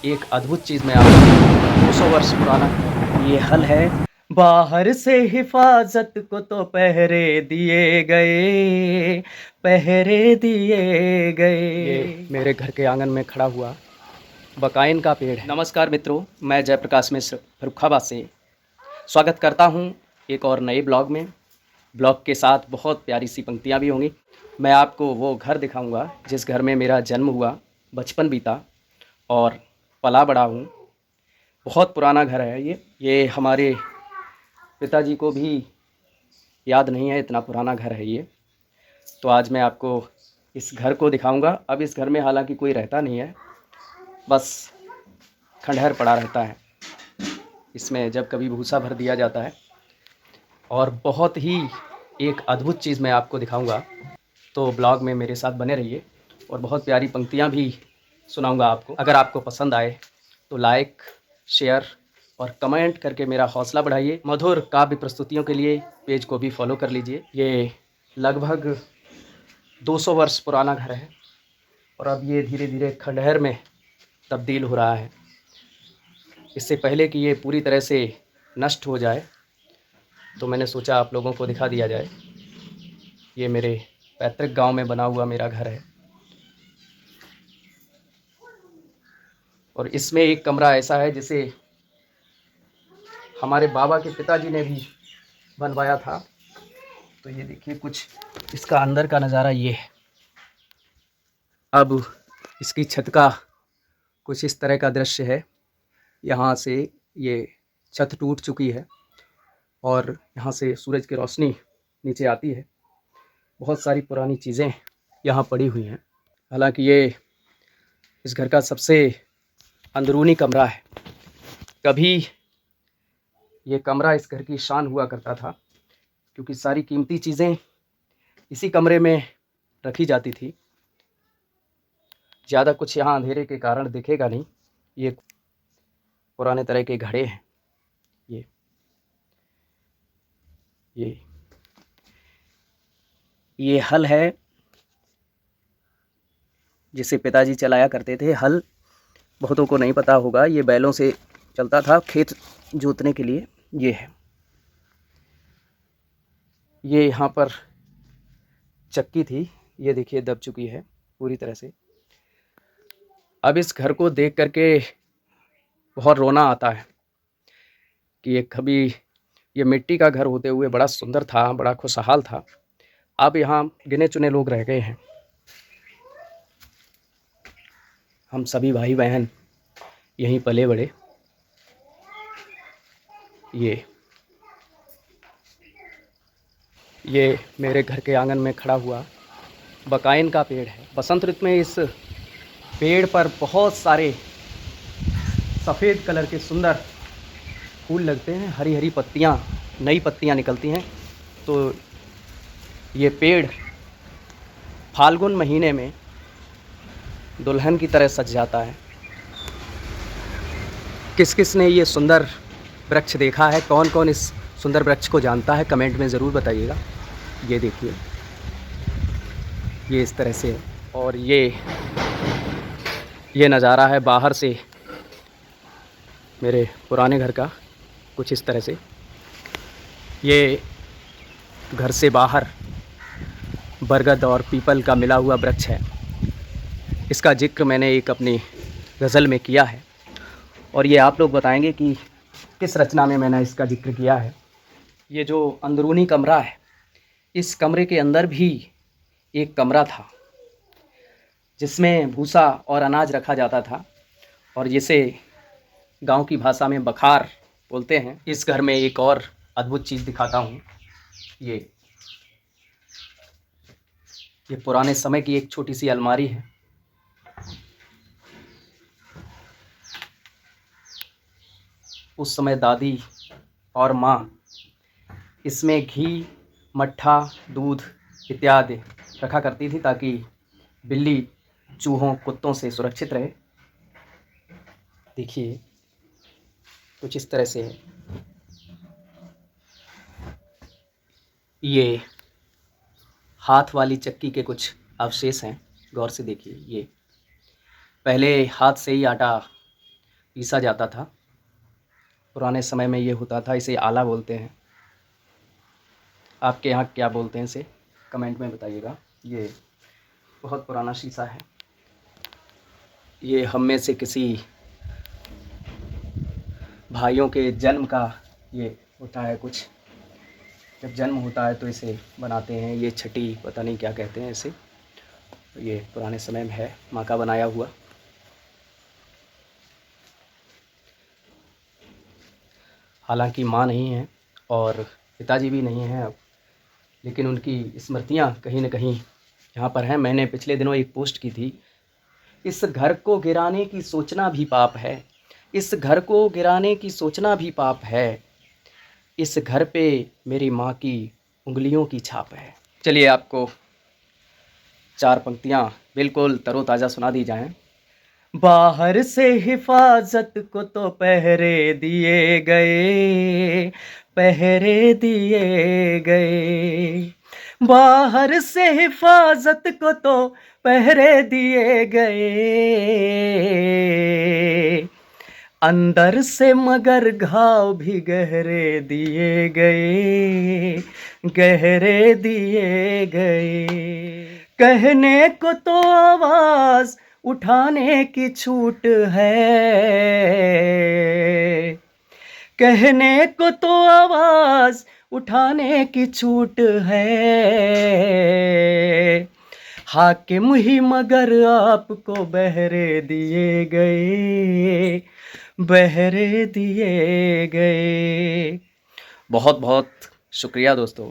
एक अद्भुत चीज़ मैं आपको 200 वर्ष पुराना ये हल है। बाहर से हिफाज़त को तो पहरे दिए गए। ये मेरे घर के आंगन में खड़ा हुआ बकाइन का पेड़ है। नमस्कार मित्रों, मैं जयप्रकाश मिश्र फर्रुखाबाद से स्वागत करता हूँ एक और नए ब्लॉग में। ब्लॉग के साथ बहुत प्यारी सी पंक्तियाँ भी होंगी। मैं आपको वो घर दिखाऊंगा जिस घर में मेरा जन्म हुआ, बचपन बीता और पला बड़ा हूँ। बहुत पुराना घर है ये हमारे पिताजी को भी याद नहीं है, इतना पुराना घर है ये। तो आज मैं आपको इस घर को दिखाऊंगा। अब इस घर में हालांकि कोई रहता नहीं है, बस खंडहर पड़ा रहता है। इसमें जब कभी भूसा भर दिया जाता है और बहुत ही एक अद्भुत चीज़ मैं आपको दिखाऊंगा। तो ब्लॉग में मेरे साथ बने रहिए और बहुत प्यारी पंक्तियाँ भी सुनाऊंगा आपको। अगर आपको पसंद आए तो लाइक, शेयर और कमेंट करके मेरा हौसला बढ़ाइए। मधुर काव्य प्रस्तुतियों के लिए पेज को भी फॉलो कर लीजिए। ये लगभग 200 वर्ष पुराना घर है और अब ये धीरे धीरे खंडहर में तब्दील हो रहा है। इससे पहले कि ये पूरी तरह से नष्ट हो जाए तो मैंने सोचा आप लोगों को दिखा दिया जाए। ये मेरे पैतृक गांव में बना हुआ मेरा घर है और इसमें एक कमरा ऐसा है जिसे हमारे बाबा के पिताजी ने भी बनवाया था। तो ये देखिए कुछ इसका अंदर का नज़ारा ये है। अब इसकी छत का कुछ इस तरह का दृश्य है। यहाँ से ये छत टूट चुकी है और यहाँ से सूरज की रोशनी नीचे आती है। बहुत सारी पुरानी चीज़ें यहाँ पड़ी हुई हैं। हालांकि ये इस घर का सबसे अंदरूनी कमरा है। कभी ये कमरा इस घर की शान हुआ करता था क्योंकि सारी कीमती चीज़ें इसी कमरे में रखी जाती थी। ज़्यादा कुछ यहाँ अंधेरे के कारण दिखेगा नहीं। ये पुराने तरह के घड़े हैं। ये हल है जिसे पिताजी चलाया करते थे। हल बहुतों को नहीं पता होगा, ये बैलों से चलता था खेत जोतने के लिए। ये है, ये यहाँ पर चक्की थी, ये देखिए दब चुकी है पूरी तरह से। अब इस घर को देख करके बहुत रोना आता है कि ये कभी ये मिट्टी का घर होते हुए बड़ा सुंदर था, बड़ा खुशहाल था। अब यहाँ गिने चुने लोग रह गए हैं। हम सभी भाई बहन यहीं पले बड़े। ये मेरे घर के आंगन में खड़ा हुआ बकाइन का पेड़ है। बसंत ऋतु में इस पेड़ पर बहुत सारे सफ़ेद कलर के सुंदर फूल लगते हैं। हरी हरी पत्तियाँ, नई पत्तियाँ निकलती हैं। तो ये पेड़ फाल्गुन महीने में दुल्हन की तरह सज जाता है। किस किस ने ये सुंदर वृक्ष देखा है, कौन कौन इस सुंदर वृक्ष को जानता है, कमेंट में ज़रूर बताइएगा। ये देखिए, ये इस तरह से है और ये नज़ारा है बाहर से मेरे पुराने घर का, कुछ इस तरह से। ये घर से बाहर बरगद और पीपल का मिला हुआ वृक्ष है। इसका जिक्र मैंने एक अपनी गज़ल में किया है और ये आप लोग बताएंगे कि किस रचना में मैंने इसका जिक्र किया है। ये जो अंदरूनी कमरा है, इस कमरे के अंदर भी एक कमरा था जिसमें भूसा और अनाज रखा जाता था और जिसे गांव की भाषा में बखार बोलते हैं। इस घर में एक और अद्भुत चीज़ दिखाता हूँ। ये पुराने समय की एक छोटी सी अलमारी है। उस समय दादी और माँ इसमें घी, मट्ठा, दूध इत्यादि रखा करती थी ताकि बिल्ली, चूहों, कुत्तों से सुरक्षित रहे। देखिए कुछ इस तरह से है। ये हाथ वाली चक्की के कुछ अवशेष हैं, गौर से देखिए। ये पहले हाथ से ही आटा पीसा जाता था। पुराने समय में ये होता था, इसे आला बोलते हैं। आपके यहाँ क्या बोलते हैं इसे, कमेंट में बताइएगा। ये बहुत पुराना शीशा है। ये हम में से किसी भाइयों के जन्म का ये होता है कुछ, जब जन्म होता है तो इसे बनाते हैं। ये छठी पता नहीं क्या कहते हैं इसे। ये पुराने समय में है, माँ का बनाया हुआ। हालांकि माँ नहीं है और पिताजी भी नहीं हैं अब, लेकिन उनकी स्मृतियाँ कहीं न कहीं यहाँ पर हैं। मैंने पिछले दिनों एक पोस्ट की थी, इस घर को गिराने की सोचना भी पाप है, इस घर को गिराने की सोचना भी पाप है, इस घर पे मेरी माँ की उंगलियों की छाप है। चलिए आपको 4 पंक्तियाँ बिल्कुल तरोताज़ा सुना दी जाएं। बाहर से हिफाजत को तो पहरे दिए गए, पहरे दिए गए। बाहर से हिफाजत को तो पहरे दिए गए, अंदर से मगर घाव भी गहरे दिए गए, गहरे दिए गए। कहने को तो आवाज उठाने की छूट है, कहने को तो आवाज उठाने की छूट है। हाकिम ही मगर आपको बहरे दिए गए, बहरे दिए गए। बहुत बहुत शुक्रिया दोस्तों।